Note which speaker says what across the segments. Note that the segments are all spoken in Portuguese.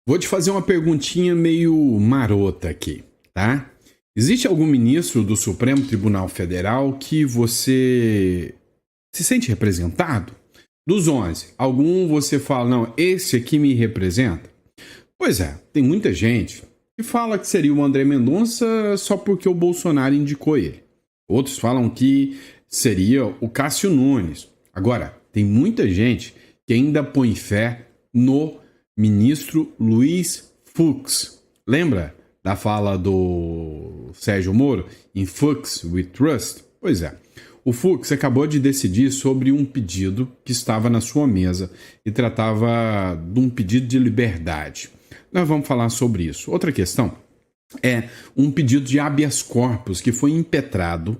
Speaker 1: Vou te fazer uma perguntinha meio marota aqui, tá? Existe algum ministro do Supremo Tribunal Federal que você se sente representado? Dos 11, algum você fala, não, esse aqui me representa? Pois é, tem muita gente que fala que seria o André Mendonça só porque o Bolsonaro indicou ele. Outros falam que seria o Cássio Nunes. Agora, tem muita gente que ainda põe fé no ministro Luiz Fux. Lembra da fala do Sérgio Moro em Fux We Trust? Pois é. O Fux acabou de decidir sobre um pedido que estava na sua mesa e tratava de um pedido de liberdade. Nós vamos falar sobre isso. Outra questão é um pedido de habeas corpus que foi impetrado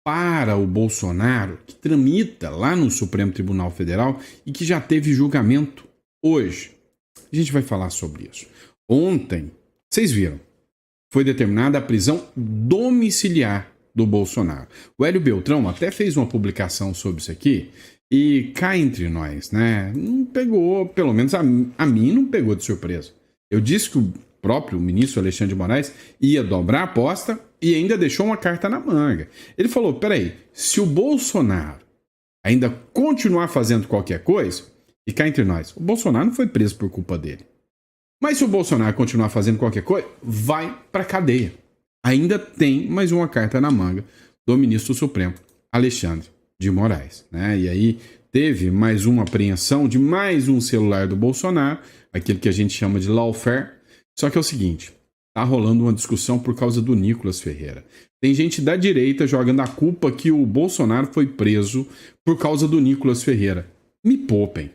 Speaker 1: para o Bolsonaro, que tramita lá no Supremo Tribunal Federal e que já teve julgamento hoje. A gente vai falar sobre isso. Ontem, vocês viram, foi determinada a prisão domiciliar do Bolsonaro. O Hélio Beltrão até fez uma publicação sobre isso aqui e cá entre nós, né? Não pegou, pelo menos a mim não pegou de surpresa. Eu disse que o próprio ministro Alexandre de Moraes ia dobrar a aposta e ainda deixou uma carta na manga. Ele falou, peraí, se o Bolsonaro ainda continuar fazendo qualquer coisa, e cá entre nós, o Bolsonaro não foi preso por culpa dele. Mas se o Bolsonaro continuar fazendo qualquer coisa, vai pra cadeia. Ainda tem mais uma carta na manga do ministro Supremo, Alexandre de Moraes, né? E aí teve mais uma apreensão de mais um celular do Bolsonaro, aquele que a gente chama de lawfare. Só que é o seguinte, tá rolando uma discussão por causa do Nicolas Ferreira. Tem gente da direita jogando a culpa que o Bolsonaro foi preso por causa do Nicolas Ferreira. Me poupem.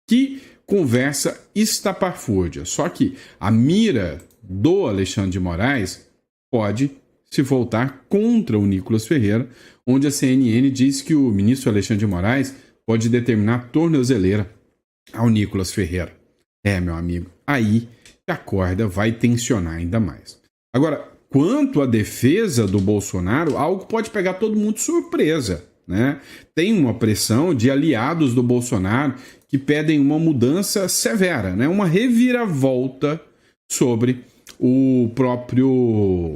Speaker 1: Que conversa estapafúrdia. Só que a mira do Alexandre de Moraes pode se voltar contra o Nicolas Ferreira, onde a CNN diz que o ministro Alexandre de Moraes pode determinar tornozeleira ao Nicolas Ferreira. É, meu amigo, aí a corda vai tensionar ainda mais. Agora, quanto à defesa do Bolsonaro, algo pode pegar todo mundo de surpresa, né? Tem uma pressão de aliados do Bolsonaro que pedem uma mudança severa, né? Uma reviravolta sobre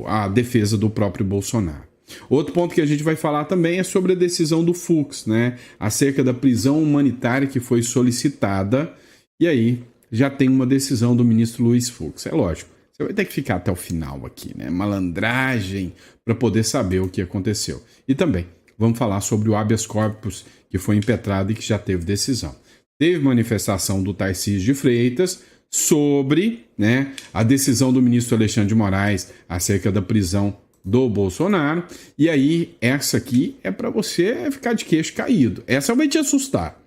Speaker 1: a defesa do próprio Bolsonaro. Outro ponto que a gente vai falar também é sobre a decisão do Fux, né? Acerca da prisão humanitária que foi solicitada. E aí já tem uma decisão do ministro Luiz Fux. É lógico, você vai ter que ficar até o final aqui, né? Malandragem para poder saber o que aconteceu. E também vamos falar sobre o habeas corpus que foi impetrado e que já teve decisão. Teve manifestação do Tarcísio de Freitas sobre, né, a decisão do ministro Alexandre de Moraes acerca da prisão do Bolsonaro. E aí, essa aqui é para você ficar de queixo caído. Essa vai te assustar.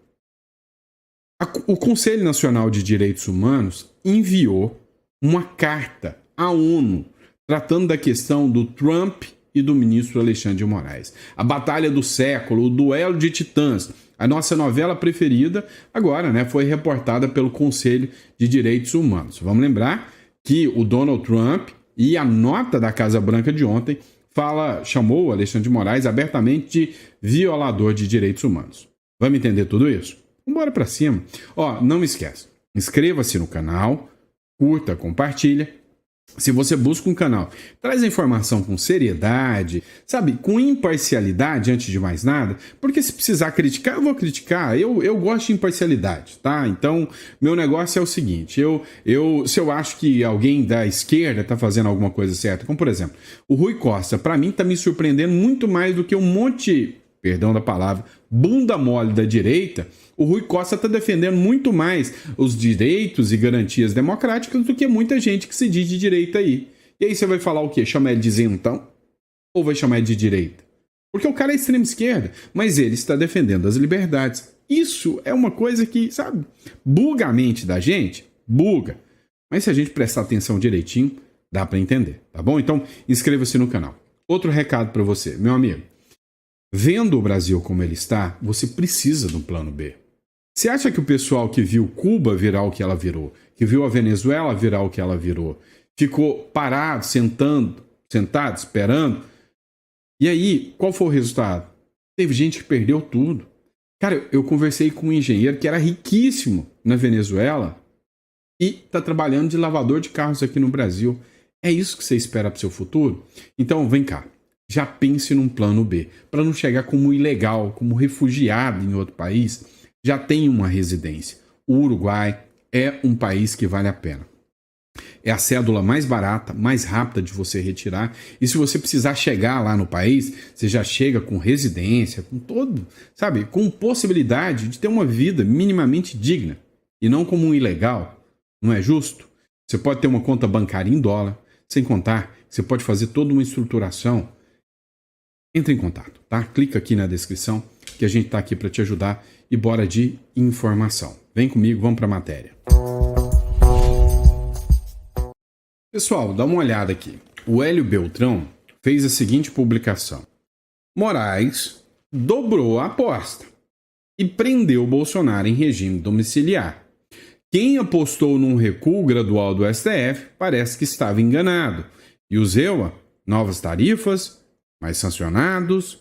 Speaker 1: O Conselho Nacional de Direitos Humanos enviou uma carta à ONU tratando da questão do Trump e do ministro Alexandre de Moraes. A batalha do século, o duelo de titãs, a nossa novela preferida, agora, né, foi reportada pelo Conselho de Direitos Humanos. Vamos lembrar que o Donald Trump e a nota da Casa Branca de ontem chamou o Alexandre de Moraes abertamente de violador de direitos humanos. Vamos entender tudo isso? Bora pra cima. Ó, não me esquece, inscreva-se no canal, curta, compartilha. Se você busca um canal, traz a informação com seriedade, sabe, com imparcialidade antes de mais nada, porque se precisar criticar, eu vou criticar, eu gosto de imparcialidade, tá? Então, meu negócio é o seguinte, se eu acho que alguém da esquerda tá fazendo alguma coisa certa, como por exemplo, o Rui Costa, pra mim tá me surpreendendo muito mais do que um monte, perdão da palavra, bunda mole da direita. O Rui Costa está defendendo muito mais os direitos e garantias democráticas do que muita gente que se diz de direita aí. E aí você vai falar o quê? Chamar ele de isentão? Ou vai chamar ele de direita? Porque o cara é extrema esquerda, mas ele está defendendo as liberdades. Isso é uma coisa que, sabe, buga a mente da gente? Buga. Mas se a gente prestar atenção direitinho, dá para entender, tá bom? Então, inscreva-se no canal. Outro recado para você, meu amigo. Vendo o Brasil como ele está, você precisa de um plano B. Você acha que o pessoal que viu Cuba virar o que ela virou, que viu a Venezuela virar o que ela virou, ficou parado, sentado, esperando? E aí, qual foi o resultado? Teve gente que perdeu tudo. Cara, eu conversei com um engenheiro que era riquíssimo na Venezuela e está trabalhando de lavador de carros aqui no Brasil. É isso que você espera para o seu futuro? Então, vem cá. Já pense num plano B. Para não chegar como ilegal, como refugiado em outro país, já tem uma residência. O Uruguai é um país que vale a pena. É a cédula mais barata, mais rápida de você retirar. E se você precisar chegar lá no país, você já chega com residência, com todo, sabe? Com possibilidade de ter uma vida minimamente digna. E não como um ilegal. Não é justo? Você pode ter uma conta bancária em dólar, sem contar que você pode fazer toda uma estruturação. Entre em contato, tá? Clica aqui na descrição que a gente está aqui para te ajudar e bora de informação. Vem comigo, vamos para a matéria. Pessoal, dá uma olhada aqui. O Hélio Beltrão fez a seguinte publicação. Moraes dobrou a aposta e prendeu Bolsonaro em regime domiciliar. Quem apostou num recuo gradual do STF parece que estava enganado. E o Zewa, novas tarifas, mais sancionados,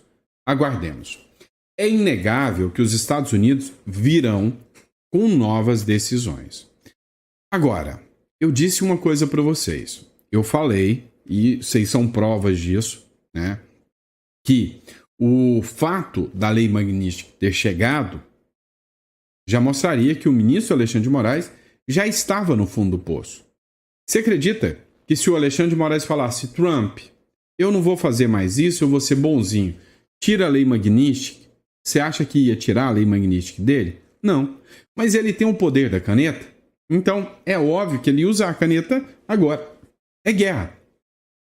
Speaker 1: aguardemos. É inegável que os Estados Unidos virão com novas decisões. Agora, eu disse uma coisa para vocês. Eu falei, e vocês são provas disso, né? Que o fato da Lei Magnitsky ter chegado já mostraria que o ministro Alexandre de Moraes já estava no fundo do poço. Você acredita que se o Alexandre de Moraes falasse, Trump, eu não vou fazer mais isso, eu vou ser bonzinho, tira a Lei Magnitsky, você acha que ia tirar a Lei Magnitsky dele? Não. Mas ele tem o poder da caneta. Então, é óbvio que ele usa a caneta agora. É guerra.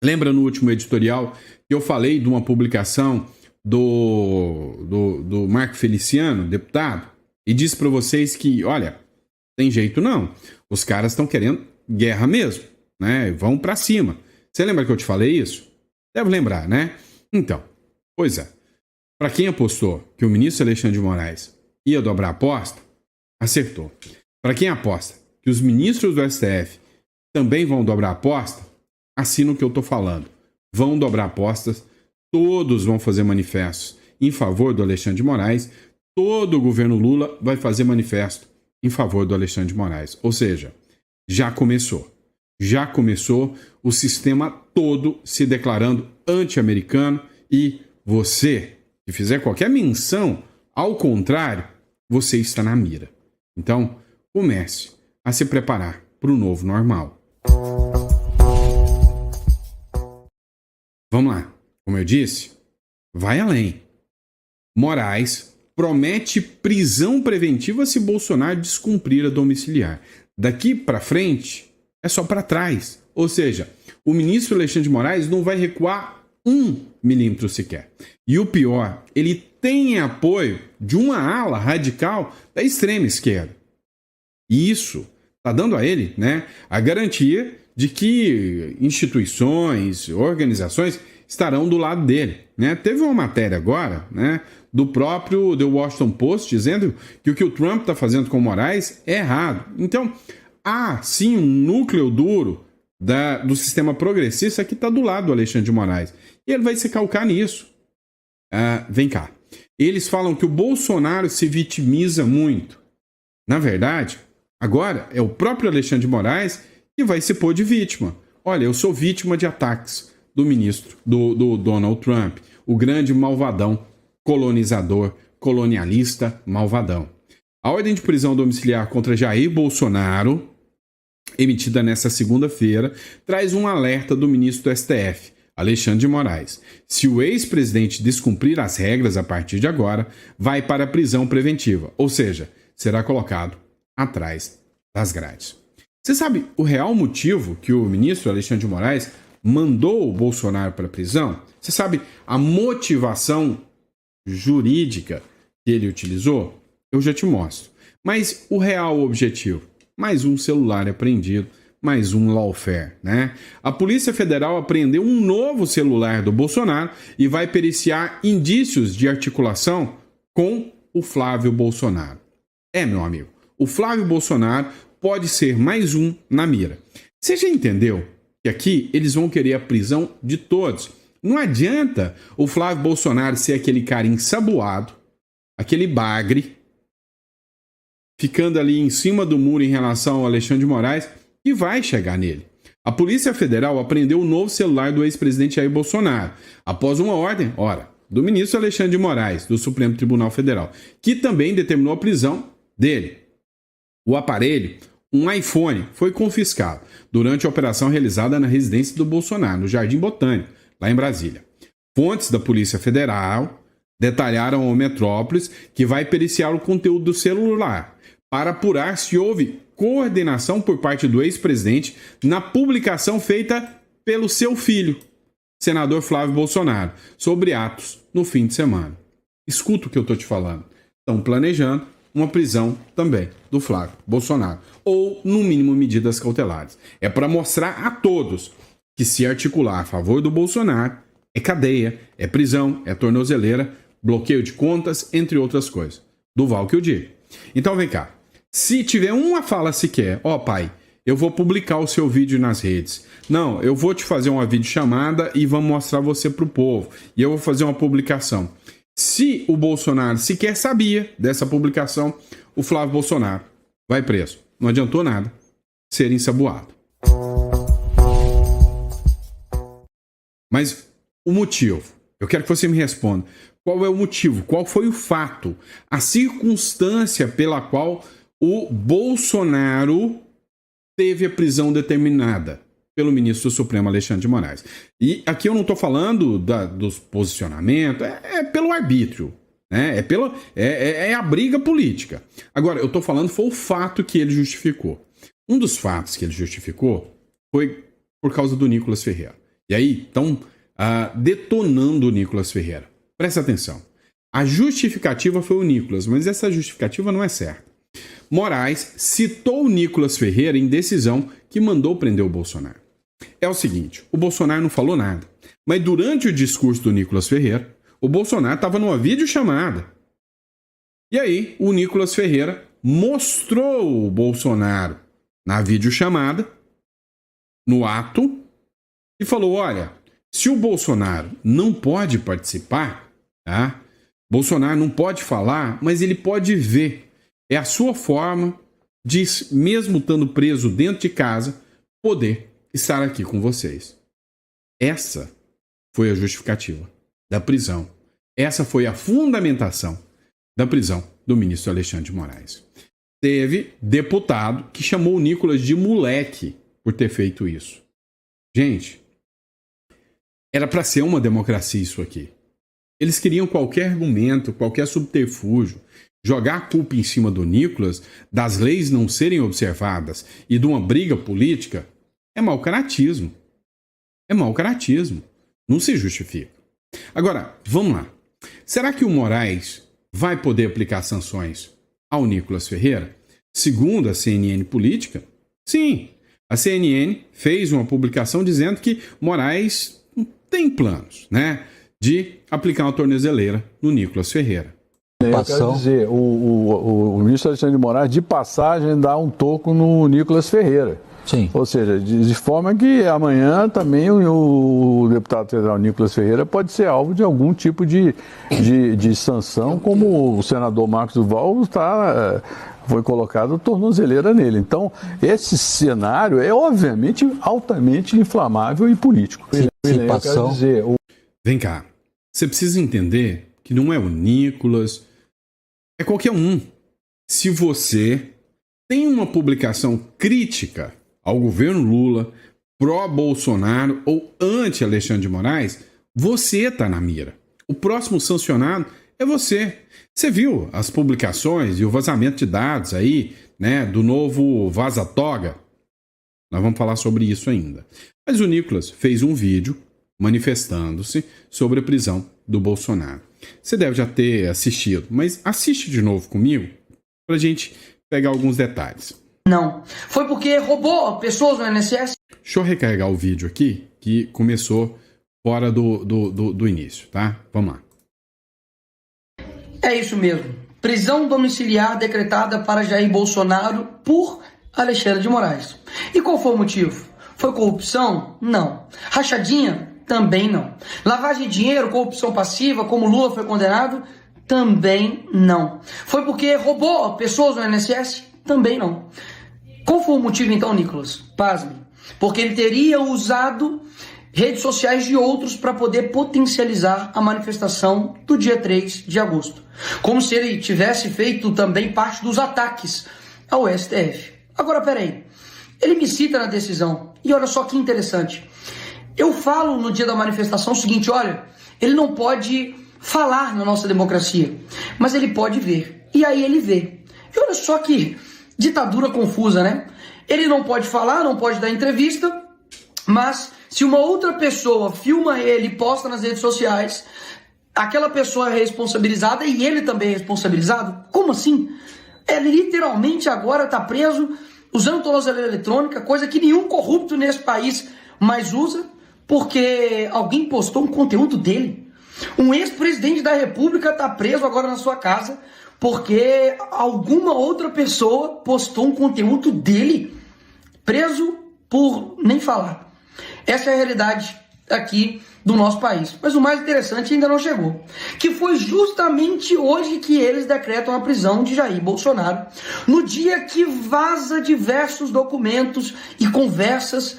Speaker 1: Lembra no último editorial que eu falei de uma publicação do Marco Feliciano, deputado, e disse para vocês que, olha, tem jeito não. Os caras estão querendo guerra mesmo, né? Vão para cima. Você lembra que eu te falei isso? Deve lembrar, né? Então, pois é. Para quem apostou que o ministro Alexandre de Moraes ia dobrar a aposta, acertou. Para quem aposta que os ministros do STF também vão dobrar a aposta, assina o que eu estou falando. Vão dobrar apostas, todos vão fazer manifestos em favor do Alexandre de Moraes, todo o governo Lula vai fazer manifesto em favor do Alexandre de Moraes. Ou seja, já começou. Já começou o sistema todo se declarando anti-americano e você, se fizer qualquer menção ao contrário, você está na mira. Então, comece a se preparar para o novo normal. Vamos lá. Como eu disse, vai além. Moraes promete prisão preventiva se Bolsonaro descumprir a domiciliar. Daqui para frente, é só para trás. Ou seja, o ministro Alexandre de Moraes não vai recuar 1 milímetro sequer. E o pior, ele tem apoio de uma ala radical da extrema esquerda. E isso está dando a ele, né, a garantia de que instituições, organizações estarão do lado dele. Né? Teve uma matéria agora, né, do próprio The Washington Post dizendo que o que o Trump está fazendo com o Moraes é errado. Então, há sim um núcleo duro do sistema progressista que está do lado do Alexandre de Moraes. E ele vai se calcar nisso. Vem cá. Eles falam que o Bolsonaro se vitimiza muito. Na verdade, agora é o próprio Alexandre de Moraes que vai se pôr de vítima. Olha, eu sou vítima de ataques do ministro, do Donald Trump, o grande malvadão, colonizador, colonialista, malvadão. A ordem de prisão domiciliar contra Jair Bolsonaro, emitida nesta segunda-feira, traz um alerta do ministro do STF, Alexandre de Moraes. Se o ex-presidente descumprir as regras a partir de agora, vai para a prisão preventiva, ou seja, será colocado atrás das grades. Você sabe o real motivo que o ministro Alexandre de Moraes mandou o Bolsonaro para a prisão? Você sabe a motivação jurídica que ele utilizou? Eu já te mostro. Mas o real objetivo? Mais um celular apreendido, mais um lawfare, né? A Polícia Federal apreendeu um novo celular do Bolsonaro e vai periciar indícios de articulação com o Flávio Bolsonaro. Meu amigo, o Flávio Bolsonaro pode ser mais um na mira. Você já entendeu que aqui eles vão querer a prisão de todos? Não adianta o Flávio Bolsonaro ser aquele cara ensaboado, aquele bagre, ficando ali em cima do muro em relação ao Alexandre de Moraes, que vai chegar nele. A Polícia Federal apreendeu o novo celular do ex-presidente Jair Bolsonaro, após uma ordem, do ministro Alexandre de Moraes, do Supremo Tribunal Federal, que também determinou a prisão dele. O aparelho, um iPhone, foi confiscado durante a operação realizada na residência do Bolsonaro, no Jardim Botânico, lá em Brasília. Fontes da Polícia Federal detalharam ao Metrópolis que vai periciar o conteúdo do celular para apurar se houve coordenação por parte do ex-presidente na publicação feita pelo seu filho, senador Flávio Bolsonaro, sobre atos no fim de semana. Escuta o que eu estou te falando. Estão planejando uma prisão também do Flávio Bolsonaro, ou, no mínimo, medidas cautelares. É para mostrar a todos que se articular a favor do Bolsonaro é cadeia, é prisão, é tornozeleira, bloqueio de contas, entre outras coisas. Duval que eu digo. Então vem cá. Se tiver uma fala sequer, pai, eu vou publicar o seu vídeo nas redes. Não, eu vou te fazer uma videochamada e vamos mostrar você pro povo. E eu vou fazer uma publicação. Se o Bolsonaro sequer sabia dessa publicação, o Flávio Bolsonaro vai preso. Não adiantou nada ser ensaboado. Mas o motivo, eu quero que você me responda. Qual é o motivo? Qual foi o fato? A circunstância pela qual o Bolsonaro teve a prisão determinada pelo ministro do Supremo Alexandre de Moraes. E aqui eu não estou falando dos posicionamentos, é pelo arbítrio, né? É a briga política. Agora, eu estou falando foi o fato que ele justificou. Um dos fatos que ele justificou foi por causa do Nicolas Ferreira. E aí, estão detonando o Nicolas Ferreira. Presta atenção. A justificativa foi o Nicolas, mas essa justificativa não é certa. Moraes citou o Nicolas Ferreira em decisão que mandou prender o Bolsonaro. É o seguinte, o Bolsonaro não falou nada, mas durante o discurso do Nicolas Ferreira, o Bolsonaro estava numa videochamada. E aí, o Nicolas Ferreira mostrou o Bolsonaro na videochamada, no ato, e falou, olha, se o Bolsonaro não pode participar, tá? Bolsonaro não pode falar, mas ele pode ver. É a sua forma de, mesmo estando preso dentro de casa, poder estar aqui com vocês. Essa foi a justificativa da prisão. Essa foi a fundamentação da prisão do ministro Alexandre de Moraes. Teve deputado que chamou o Nicolas de moleque por ter feito isso. Gente, era para ser uma democracia isso aqui. Eles queriam qualquer argumento, qualquer subterfúgio, jogar a culpa em cima do Nicolas, das leis não serem observadas e de uma briga política, é mau caratismo. É mau caratismo. Não se justifica. Agora, vamos lá. Será que o Moraes vai poder aplicar sanções ao Nicolas Ferreira? Segundo a CNN Política, sim. A CNN fez uma publicação dizendo que Moraes tem planos, né, de aplicar uma tornozeleira no Nicolas Ferreira.
Speaker 2: Eu quero dizer, o ministro Alexandre de Moraes, de passagem, dá um toco no Nicolas Ferreira.
Speaker 3: Sim.
Speaker 2: Ou seja, de forma que amanhã também o deputado federal Nicolas Ferreira pode ser alvo de algum tipo de sanção, como o senador Marcos Duval foi colocado tornozeleira nele. Então, esse cenário é, obviamente, altamente inflamável e político.
Speaker 1: Vem cá, você precisa entender que não é o Nicolas, é qualquer um. Se você tem uma publicação crítica ao governo Lula, pró-Bolsonaro ou anti-Alexandre de Moraes, você está na mira. O próximo sancionado é você. Você viu as publicações e o vazamento de dados aí, né, do novo Vaza-Toga? Nós vamos falar sobre isso ainda. Mas o Nicolas fez um vídeo manifestando-se sobre a prisão do Bolsonaro. Você deve já ter assistido, mas assiste de novo comigo para a gente pegar alguns detalhes.
Speaker 4: Não. Foi porque roubou pessoas no INSS?
Speaker 1: Deixa eu recarregar o vídeo aqui, que começou fora do início, tá? Vamos lá.
Speaker 4: É isso mesmo. Prisão domiciliar decretada para Jair Bolsonaro por Alexandre de Moraes. E qual foi o motivo? Foi corrupção? Não. Rachadinha? Também não. Lavagem de dinheiro, corrupção passiva, como Lula foi condenado? Também não. Foi porque roubou pessoas no INSS? Também não. Qual foi o motivo então, Nicolas? Pasme. Porque ele teria usado redes sociais de outros para poder potencializar a manifestação do dia 3 de agosto. Como se ele tivesse feito também parte dos ataques ao STF. Agora, peraí. Ele me cita na decisão. E olha só que interessante. Eu falo no dia da manifestação o seguinte, olha, ele não pode falar na nossa democracia, mas ele pode ver. E aí ele vê. E olha só que ditadura confusa, né? Ele não pode falar, não pode dar entrevista, mas se uma outra pessoa filma ele e posta nas redes sociais, aquela pessoa é responsabilizada e ele também é responsabilizado? Como assim? Ele literalmente agora está preso usando tornozeleira eletrônica, coisa que nenhum corrupto nesse país mais usa, porque alguém postou um conteúdo dele. Um ex-presidente da República está preso agora na sua casa porque alguma outra pessoa postou um conteúdo dele, preso por nem falar. Essa é a realidade aqui do nosso país. Mas o mais interessante ainda não chegou, que foi justamente hoje que eles decretam a prisão de Jair Bolsonaro, no dia que vaza diversos documentos e conversas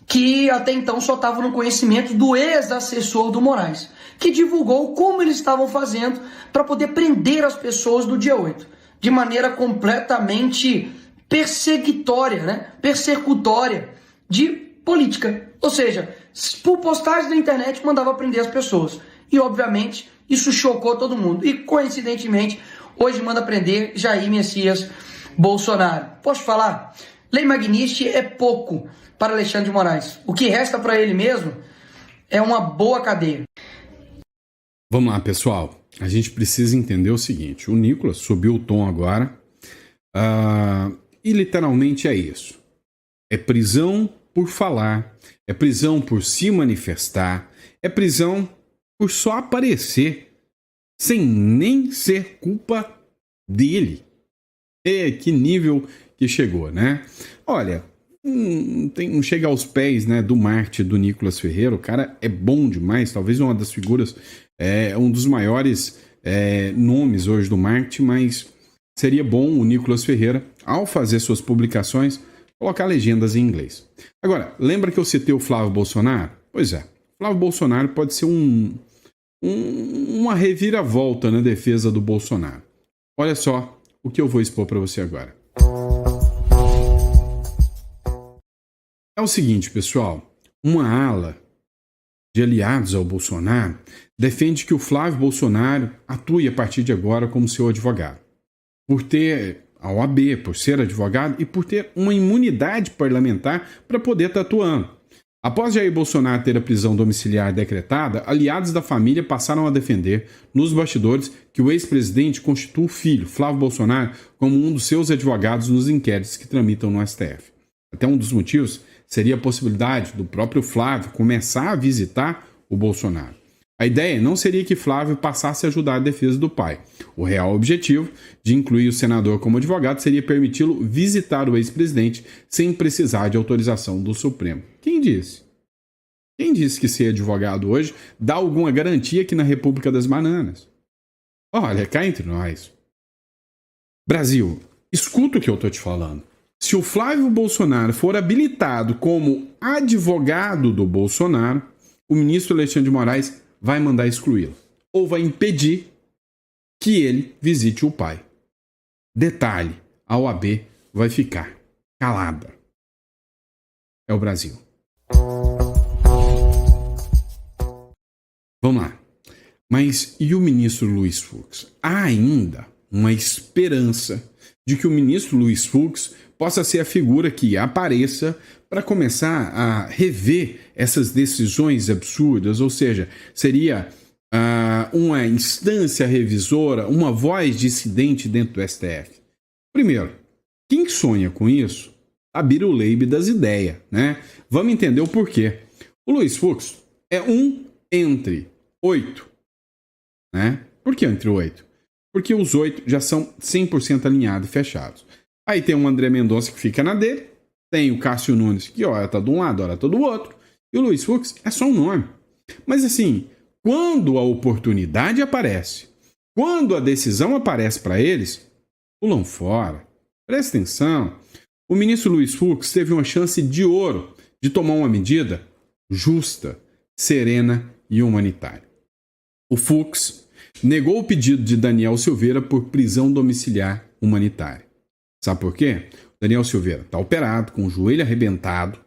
Speaker 4: que até então só estavam no conhecimento do ex-assessor do Moraes, que divulgou como eles estavam fazendo para poder prender as pessoas do dia 8, de maneira completamente perseguitória, né? Persecutória de política. Ou seja, por postagem na internet mandava prender as pessoas. E obviamente isso chocou todo mundo. E coincidentemente, hoje manda prender Jair Messias Bolsonaro. Posso falar? Lei Magnitsky é pouco para Alexandre de Moraes. O que resta para ele mesmo é uma boa cadeia.
Speaker 1: Vamos lá, pessoal. A gente precisa entender o seguinte. O Nicolas subiu o tom agora. E literalmente é isso. É prisão por falar. É prisão por se manifestar. É prisão por só aparecer. Sem nem ser culpa dele. Que nível que chegou, né? Olha, não chega aos pés, né, do marketing do Nicolas Ferreira. O cara é bom demais. Talvez uma das figuras... um dos maiores nomes hoje do marketing, mas seria bom o Nicolas Ferreira, ao fazer suas publicações, colocar legendas em inglês. Agora, lembra que eu citei o Flávio Bolsonaro? Pois é, Flávio Bolsonaro pode ser uma reviravolta na defesa do Bolsonaro. Olha só o que eu vou expor para você agora. É o seguinte, pessoal, uma ala de aliados ao Bolsonaro defende que o Flávio Bolsonaro atue a partir de agora como seu advogado. Por ter a OAB, por ser advogado e por ter uma imunidade parlamentar para poder estar atuando. Após Jair Bolsonaro ter a prisão domiciliar decretada, aliados da família passaram a defender, nos bastidores, que o ex-presidente constitua o filho, Flávio Bolsonaro, como um dos seus advogados nos inquéritos que tramitam no STF. Até um dos motivos seria a possibilidade do próprio Flávio começar a visitar o Bolsonaro. A ideia não seria que Flávio passasse a ajudar a defesa do pai. O real objetivo de incluir o senador como advogado seria permiti-lo visitar o ex-presidente sem precisar de autorização do Supremo. Quem disse? Quem disse que ser advogado hoje dá alguma garantia aqui na República das Bananas? Olha, cá entre nós. Brasil, escuta o que eu estou te falando. Se o Flávio Bolsonaro for habilitado como advogado do Bolsonaro, o ministro Alexandre de Moraes vai mandar excluí-lo. Ou vai impedir que ele visite o pai. Detalhe, a OAB vai ficar calada. É o Brasil. Vamos lá. Mas e o ministro Luiz Fux? Há ainda uma esperança de que o ministro Luiz Fux possa ser a figura que apareça para começar a rever essas decisões absurdas, ou seja, seria uma instância revisora, uma voz dissidente dentro do STF. Primeiro, quem sonha com isso, a biruleibe das ideias, né? Vamos entender o porquê. O Luiz Fux é um entre 8, né? Por que entre 8? Porque os 8 já são 100% alinhados e fechados. Aí tem o André Mendonça que fica na dele, tem o Cássio Nunes que ora tá de um lado, ora tá do outro, e o Luiz Fux é só um nome. Mas assim, quando a oportunidade aparece, Quando a decisão aparece para eles, pulam fora. Presta atenção. O ministro Luiz Fux teve uma chance de ouro de tomar uma medida justa, serena e humanitária. O Fux negou o pedido de Daniel Silveira por prisão domiciliar humanitária. Sabe por quê? Daniel Silveira está operado, com o joelho arrebentado,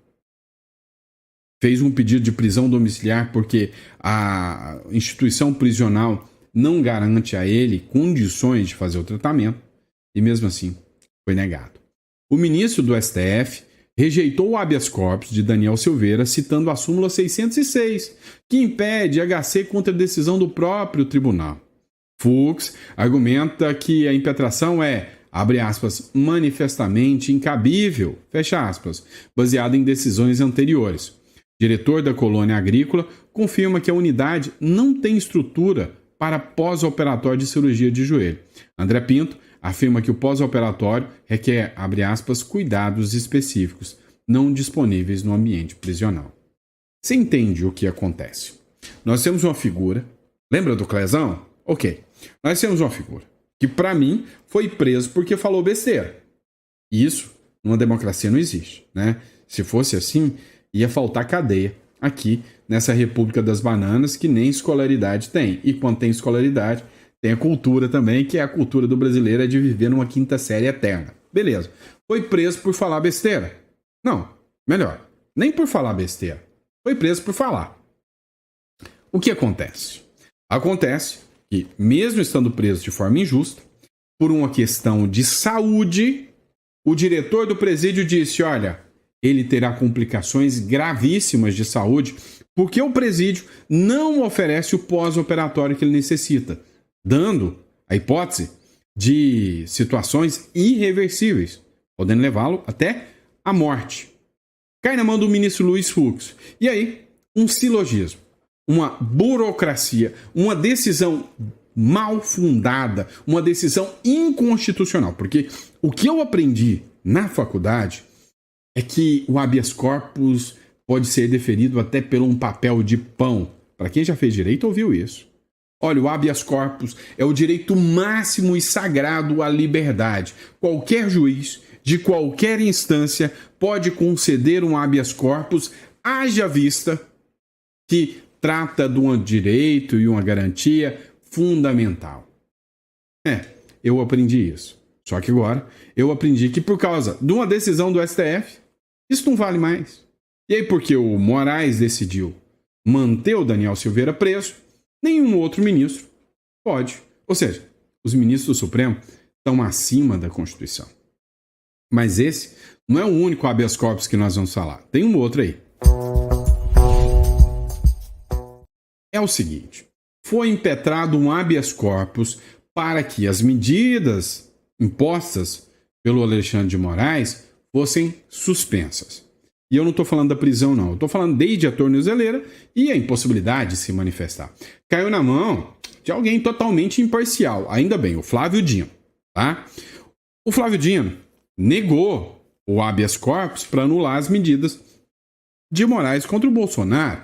Speaker 1: fez um pedido de prisão domiciliar porque a instituição prisional não garante a ele condições de fazer o tratamento e mesmo assim foi negado. O ministro do STF rejeitou o habeas corpus de Daniel Silveira, citando a súmula 606, que impede HC contra a decisão do próprio tribunal. Fux argumenta que a impetração é, abre aspas, manifestamente incabível, fecha aspas, baseada em decisões anteriores. Diretor da colônia agrícola confirma que a unidade não tem estrutura para pós-operatório de cirurgia de joelho. André Pinto afirma que o pós-operatório requer, abre aspas, cuidados específicos, não disponíveis no ambiente prisional. Você entende o que acontece? Nós temos uma figura, lembra do Clezão? Ok. Nós temos uma figura que, para mim, foi preso porque falou besteira. Isso, numa democracia, não existe, né? Se fosse assim, ia faltar cadeia aqui nessa República das Bananas, que nem escolaridade tem. E quando tem escolaridade, tem a cultura também, que é a cultura do brasileiro, é de viver numa quinta série eterna. Beleza. Foi preso por falar besteira? Não. Melhor. Nem por falar besteira. Foi preso por falar. O que acontece? Acontece que, mesmo estando preso de forma injusta, por uma questão de saúde, o diretor do presídio disse, olha, ele terá complicações gravíssimas de saúde porque o presídio não oferece o pós-operatório que ele necessita, dando a hipótese de situações irreversíveis, podendo levá-lo até a morte. Cai na mão do ministro Luiz Fux. E aí, um silogismo, uma burocracia, uma decisão mal fundada, uma decisão inconstitucional. Porque o que eu aprendi na faculdade é que o habeas corpus pode ser deferido até por um papel de pão. Para quem já fez direito, ouviu isso. Olha, o habeas corpus é o direito máximo e sagrado à liberdade. Qualquer juiz, de qualquer instância, pode conceder um habeas corpus, haja vista que trata de um direito e uma garantia fundamental. Eu aprendi isso. Só que agora eu aprendi que por causa de uma decisão do STF, isso não vale mais. E aí, porque o Moraes decidiu manter o Daniel Silveira preso, nenhum outro ministro pode. Ou seja, os ministros do Supremo estão acima da Constituição. Mas esse não é o único habeas corpus que nós vamos falar. Tem um outro aí. É o seguinte, foi impetrado um habeas corpus para que as medidas impostas pelo Alexandre de Moraes fossem suspensas. E eu não estou falando da prisão, não. Eu estou falando desde a tornozeleira e a impossibilidade de se manifestar. Caiu na mão de alguém totalmente imparcial. Ainda bem, o Flávio Dino. Tá? O Flávio Dino negou o habeas corpus para anular as medidas de Moraes contra o Bolsonaro.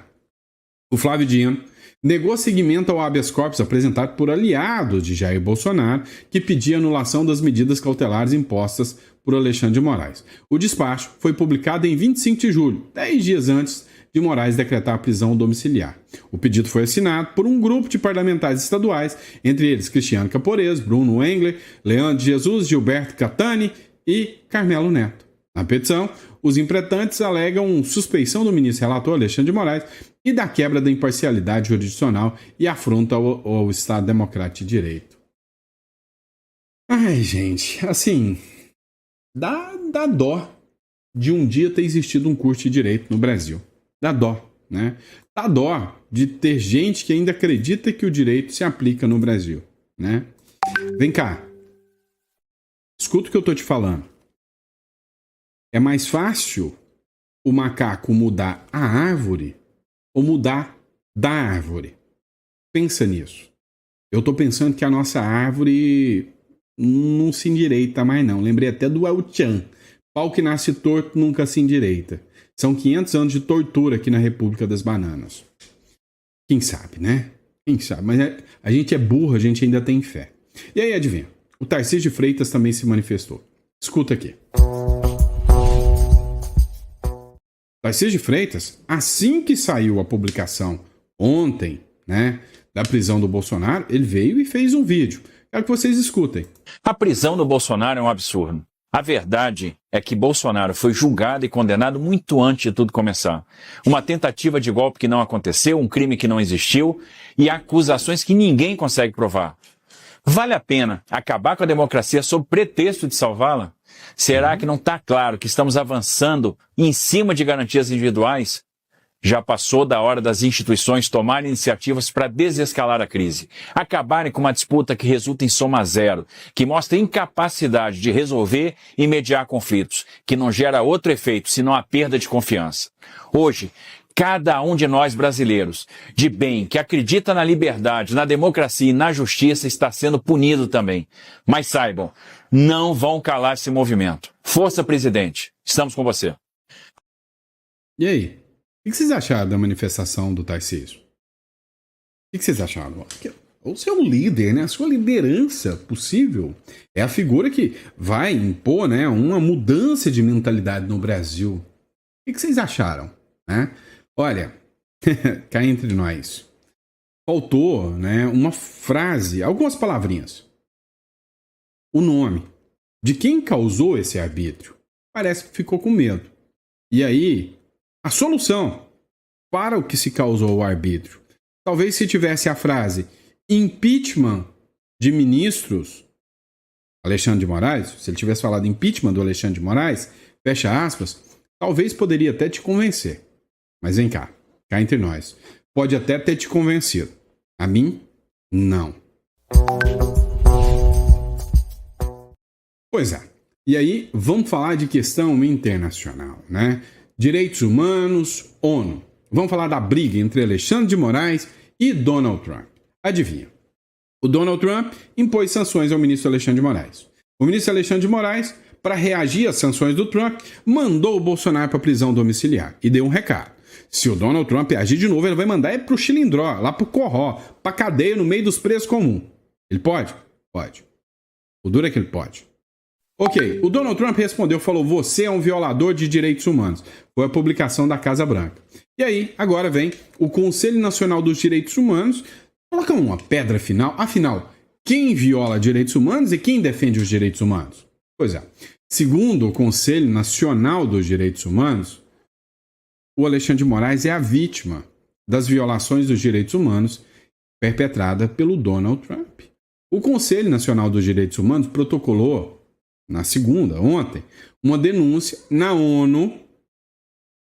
Speaker 1: O Flávio Dino negou seguimento ao habeas corpus apresentado por aliados de Jair Bolsonaro, que pedia anulação das medidas cautelares impostas por Alexandre de Moraes. O despacho foi publicado em 25 de julho, 10 dias antes de Moraes decretar a prisão domiciliar. O pedido foi assinado por um grupo de parlamentares estaduais, entre eles Cristiano Caporez, Bruno Engler, Leandro Jesus, Gilberto Catani e Carmelo Neto. Na petição, os impetrantes alegam suspeição do ministro relator Alexandre de Moraes e da quebra da imparcialidade jurisdicional e afronta ao Estado Democrático de Direito. Ai, gente, assim, dá dó de um dia ter existido um curso de Direito no Brasil. Dá dó, né? Dá dó de ter gente que ainda acredita que o direito se aplica no Brasil, né? Vem cá, escuta o que eu tô te falando. É mais fácil o macaco mudar a árvore ou mudar da árvore? Pensa nisso. Eu tô pensando que a nossa árvore não se endireita mais não. Lembrei até do El Chan. Pau que nasce torto nunca se endireita. São 500 anos de tortura aqui na República das Bananas. Quem sabe, né? Quem sabe? Mas a gente é burro, a gente ainda tem fé. E aí, adivinha? O Tarcísio de Freitas também se manifestou. Escuta aqui. Tarcísio de Freitas, assim que saiu a publicação ontem, né, da prisão do Bolsonaro, ele veio e fez um vídeo. Quero que vocês escutem.
Speaker 3: A prisão do Bolsonaro é um absurdo. A verdade é que Bolsonaro foi julgado e condenado muito antes de tudo começar. Uma tentativa de golpe que não aconteceu, um crime que não existiu e acusações que ninguém consegue provar. Vale a pena acabar com a democracia sob pretexto de salvá-la? Será que não está claro que estamos avançando em cima de garantias individuais? Já passou da hora das instituições tomarem iniciativas para desescalar a crise, acabarem com uma disputa que resulta em soma zero, que mostra incapacidade de resolver e mediar conflitos, que não gera outro efeito senão a perda de confiança. Hoje, cada um de nós brasileiros, de bem, que acredita na liberdade, na democracia e na justiça, está sendo punido também. Mas saibam, não vão calar esse movimento. Força, presidente. Estamos com você.
Speaker 1: E aí? O que vocês acharam da manifestação do Tarcísio? O que vocês acharam? Você é um líder, né? A sua liderança possível é a figura que vai impor, né, uma mudança de mentalidade no Brasil. O que vocês acharam? Né? Olha, cá entre nós, faltou, né, uma frase, algumas palavrinhas. O nome de quem causou esse arbítrio parece que ficou com medo. E aí, a solução para o que se causou o arbítrio. Talvez se tivesse a frase impeachment de ministros Alexandre de Moraes, se ele tivesse falado impeachment do Alexandre de Moraes, fecha aspas, talvez poderia até te convencer. Mas vem cá entre nós. Pode até ter te convencido. A mim, não. Pois é. E aí, vamos falar de questão internacional, né? Direitos humanos, ONU. Vamos falar da briga entre Alexandre de Moraes e Donald Trump. Adivinha? O Donald Trump impôs sanções ao ministro Alexandre de Moraes. O ministro Alexandre de Moraes, para reagir às sanções do Trump, mandou o Bolsonaro para prisão domiciliar e deu um recado. Se o Donald Trump agir de novo, ele vai mandar pro Chilindró, lá pro Corró, pra cadeia no meio dos presos comuns. Ele pode? Pode. O duro é que ele pode. Ok, o Donald Trump respondeu, falou, você é um violador de direitos humanos. Foi a publicação da Casa Branca. E aí, agora vem o Conselho Nacional dos Direitos Humanos, coloca uma pedra final. Afinal, quem viola direitos humanos e quem defende os direitos humanos? Pois é, segundo o Conselho Nacional dos Direitos Humanos, o Alexandre de Moraes é a vítima das violações dos direitos humanos perpetrada pelo Donald Trump. O Conselho Nacional dos Direitos Humanos protocolou na segunda, ontem, uma denúncia na ONU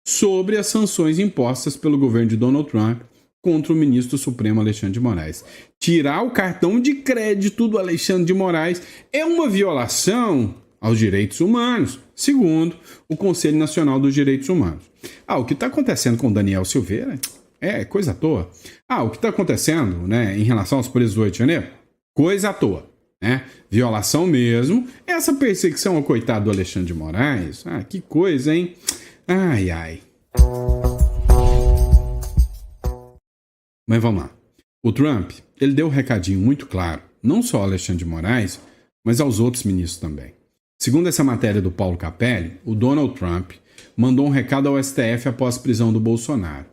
Speaker 1: sobre as sanções impostas pelo governo de Donald Trump contra o ministro Supremo Alexandre de Moraes. Tirar o cartão de crédito do Alexandre de Moraes é uma violação aos direitos humanos, segundo o Conselho Nacional dos Direitos Humanos. O que está acontecendo com Daniel Silveira é coisa à toa. O que está acontecendo, né, em relação aos presos do 8 de janeiro? Coisa à toa. Né? Violação mesmo. Essa perseguição ao coitado do Alexandre de Moraes, que coisa, hein? Ai, ai. Mas vamos lá. O Trump, ele deu um recadinho muito claro, não só ao Alexandre de Moraes, mas aos outros ministros também. Segundo essa matéria do Paulo Capelli, o Donald Trump mandou um recado ao STF após a prisão do Bolsonaro.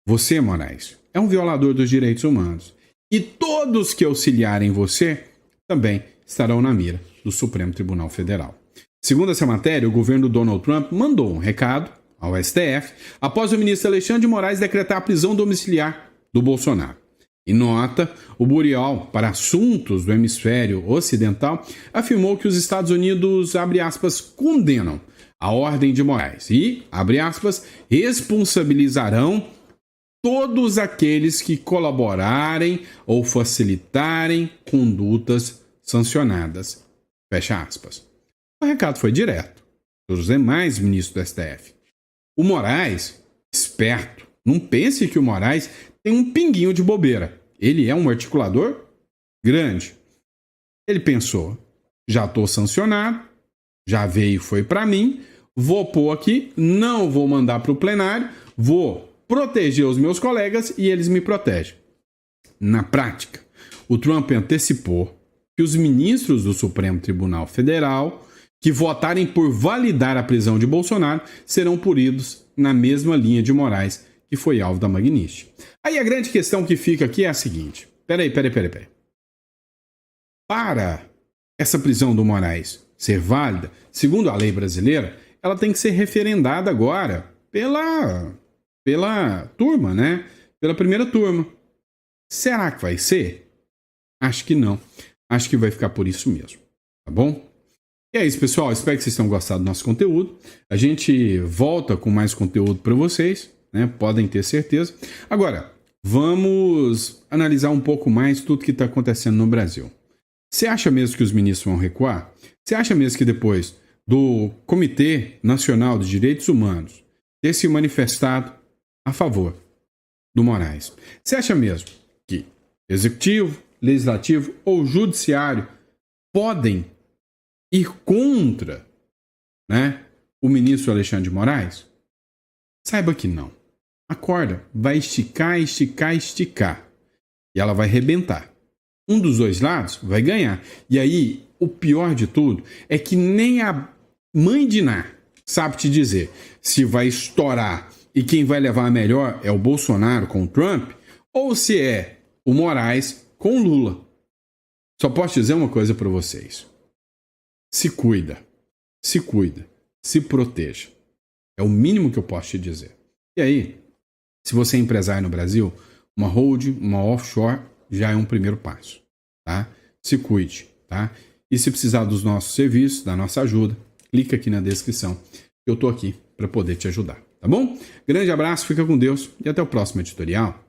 Speaker 1: Você, Moraes, é um violador dos direitos humanos. E todos que auxiliarem você também estarão na mira do Supremo Tribunal Federal. Segundo essa matéria, o governo do Donald Trump mandou um recado ao STF após o ministro Alexandre de Moraes decretar a prisão domiciliar do Bolsonaro. Em nota, o Bureau para Assuntos do Hemisfério Ocidental afirmou que os Estados Unidos, abre aspas, condenam a ordem de Moraes e, abre aspas, responsabilizarão todos aqueles que colaborarem ou facilitarem condutas sancionadas. Fecha aspas. O recado foi direto dos demais ministros do STF. O Moraes, esperto, não pense que o Moraes tem um pinguinho de bobeira. Ele é um articulador grande. Ele pensou, já estou sancionado, já veio e foi para mim, vou pôr aqui, não vou mandar para o plenário, vou proteger os meus colegas e eles me protegem. Na prática, o Trump antecipou que os ministros do Supremo Tribunal Federal que votarem por validar a prisão de Bolsonaro serão punidos na mesma linha de Moraes que foi alvo da Magnitsky. Aí a grande questão que fica aqui é a seguinte. Peraí. Para essa prisão do Moraes ser válida, segundo a lei brasileira, ela tem que ser referendada agora pela turma, né? Pela primeira turma. Será que vai ser? Acho que não. Acho que vai ficar por isso mesmo. Tá bom? E é isso, pessoal. Espero que vocês tenham gostado do nosso conteúdo. A gente volta com mais conteúdo para vocês, né? Podem ter certeza. Agora, vamos analisar um pouco mais tudo que está acontecendo no Brasil. Você acha mesmo que os ministros vão recuar? Você acha mesmo que depois do Comitê Nacional de Direitos Humanos ter se manifestado a favor do Moraes, você acha mesmo que Executivo, Legislativo ou Judiciário podem ir contra, né, o ministro Alexandre de Moraes? Saiba que não. A corda vai esticar. E ela vai arrebentar. Um dos dois lados vai ganhar. E aí, o pior de tudo é que nem a mãe de Ná sabe te dizer se vai estourar e quem vai levar a melhor é o Bolsonaro com o Trump ou se é o Moraes com o Lula. Só posso dizer uma coisa para vocês. Se cuida, se proteja. É o mínimo que eu posso te dizer. E aí, se você é empresário no Brasil, uma holding, uma offshore já é um primeiro passo, tá? Se cuide, tá? E se precisar dos nossos serviços, da nossa ajuda, clica aqui na descrição. Eu tô aqui para poder te ajudar, tá bom? Grande abraço, fica com Deus e até o próximo editorial.